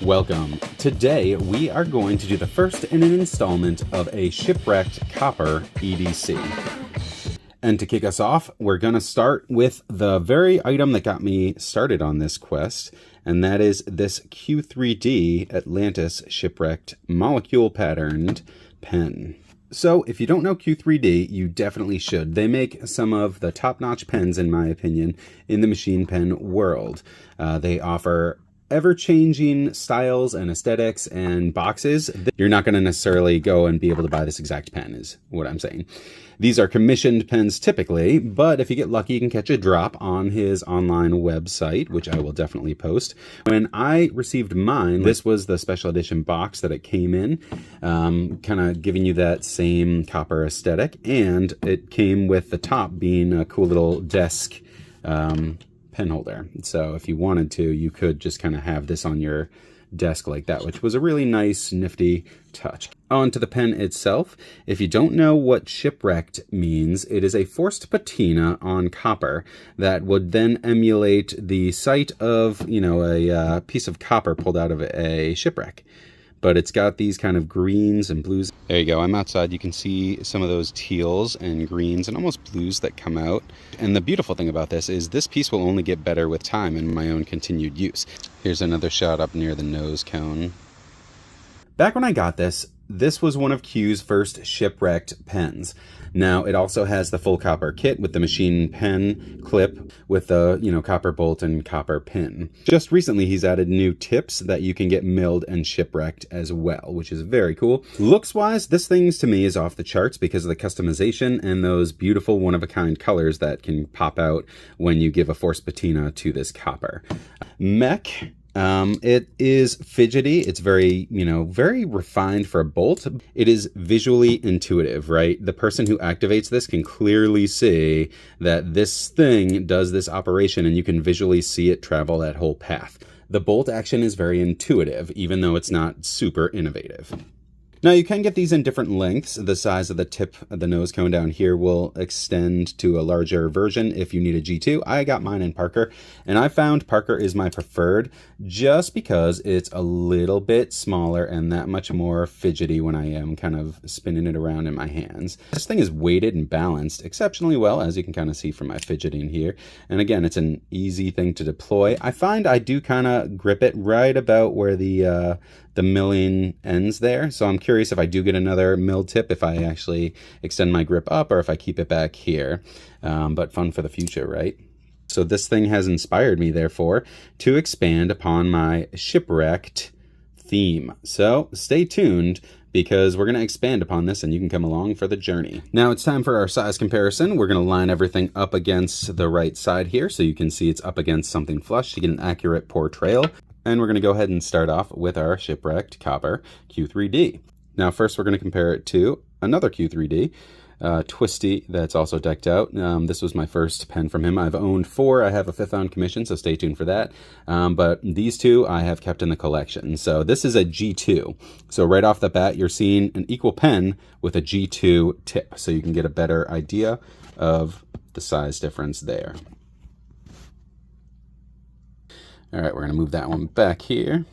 Welcome. Today we are going to do the first in an installment of a Shipwrecked Copper EDC. And to kick us off, we're going to start with the very item that got me started on this quest, and that is this Q3D Atlantis Shipwrecked Molecule Patterned pen. So if you don't know Q3D, you definitely should. They make some of the top-notch pens, in my opinion, in the machine pen world. They offer ever-changing styles and aesthetics and boxes. You're not going to necessarily go and be able to buy this exact pen, is what I'm saying. These are commissioned pens typically, but if you get lucky, you can catch a drop on his online website, which I will definitely post. When I received mine, this was the special edition box that it came in, kind of giving you that same copper aesthetic, and it came with the top being a cool little desk pen holder. So if you wanted to, you could just kind of have this on your desk like that, which was a really nice, nifty touch. On to the pen itself. If you don't know what shipwrecked means, it is a forced patina on copper that would then emulate the sight of, a piece of copper pulled out of a shipwreck. But it's got these kind of greens and blues. There you go. I'm outside. You can see some of those teals and greens and almost blues that come out. And the beautiful thing about this is this piece will only get better with time and my own continued use. Here's another shot up near the nose cone. Back when I got this, this was one of Q's first shipwrecked pens. Now, it also has the full copper kit with the machine pen clip with the, copper bolt and copper pin. Just recently, he's added new tips that you can get milled and shipwrecked as well, which is very cool. Looks-wise, this thing to me is off the charts because of the customization and those beautiful one-of-a-kind colors that can pop out when you give a forced patina to this copper. Mech. It is fidgety. It's very, very refined for a bolt. It is visually intuitive, right? The person who activates this can clearly see that this thing does this operation and you can visually see it travel that whole path. The bolt action is very intuitive, even though it's not super innovative. Now, you can get these in different lengths. The size of the tip of the nose cone down here will extend to a larger version if you need a G2. I got mine in Parker, and I found Parker is my preferred just because it's a little bit smaller and that much more fidgety when I am kind of spinning it around in my hands. This thing is weighted and balanced exceptionally well, as you can kind of see from my fidgeting here. And again, it's an easy thing to deploy. I find I do kind of grip it right about where the milling ends there. So I'm curious if I do get another mill tip, if I actually extend my grip up or if I keep it back here. But fun for the future, right? So this thing has inspired me, therefore, to expand upon my shipwrecked theme. So stay tuned because we're going to expand upon this and you can come along for the journey. Now it's time for our size comparison. We're going to line everything up against the right side here so you can see it's up against something flush to get an accurate portrayal. And we're going to go ahead and start off with our Shipwrecked Copper Q3D. Now first we're going to compare it to another Q3D, Twisty, that's also decked out. This was my first pen from him. I've owned 4. I have a 5th on commission, so stay tuned for that. But these 2 I have kept in the collection. So this is a G2. So right off the bat, you're seeing an equal pen with a G2 tip. So you can get a better idea of the size difference there. All right, we're going to move that one back here,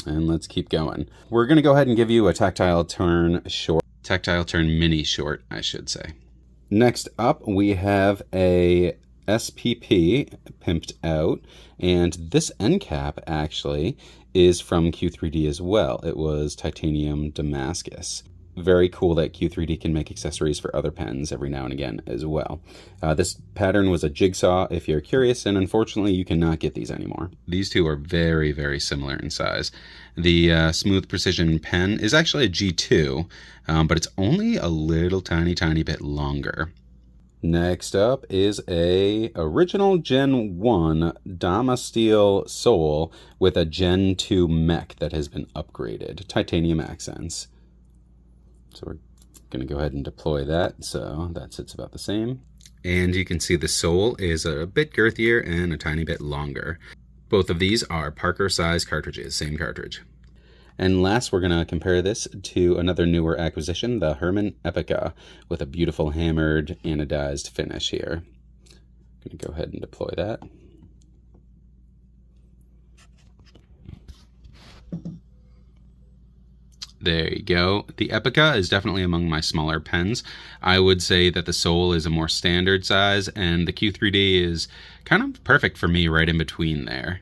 and let's keep going. We're going to go ahead and give you a tactile turn mini short, I should say. Next up, we have a SPP pimped out, and this end cap actually is from Q3D as well. It was titanium Damascus. Very cool that Q3D can make accessories for other pens every now and again as well. This pattern was a jigsaw if you're curious, and unfortunately you cannot get these anymore. These 2 are very, very similar in size. The Smooth Precision pen is actually a G2, but it's only a little tiny bit longer. Next up is a original Gen 1 Damasteel sole with a Gen 2 mech that has been upgraded. Titanium accents. So we're going to go ahead and deploy that, so that sits about the same. And you can see the sole is a bit girthier and a tiny bit longer. Both of these are Parker size cartridges, same cartridge. And last, we're going to compare this to another newer acquisition, the Herman Epica, with a beautiful hammered anodized finish here. I'm going to go ahead and deploy that. There you go. The Epica is definitely among my smaller pens. I would say that the Soul is a more standard size, and the Q3D is kind of perfect for me right in between there.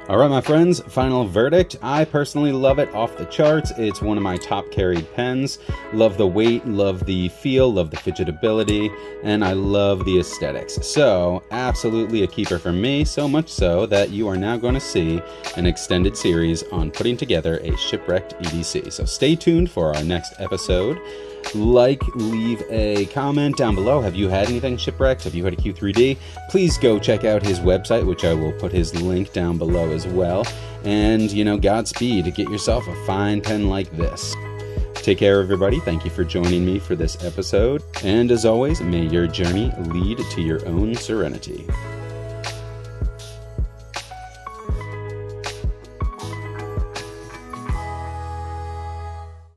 All right, my friends, final verdict. I personally love it off the charts. It's one of my top carried pens. Love the weight, love the feel, love the fidgetability, and I love the aesthetics. So absolutely a keeper for me, so much so that you are now going to see an extended series on putting together a Shipwrecked EDC. So stay tuned for our next episode. Leave a comment down below. Have you had anything shipwrecked? Have you had a Q3D? Please go check out his website, which I will put his link down below as well. And, Godspeed to get yourself a fine pen like this. Take care, everybody. Thank you for joining me for this episode. And as always, may your journey lead to your own serenity.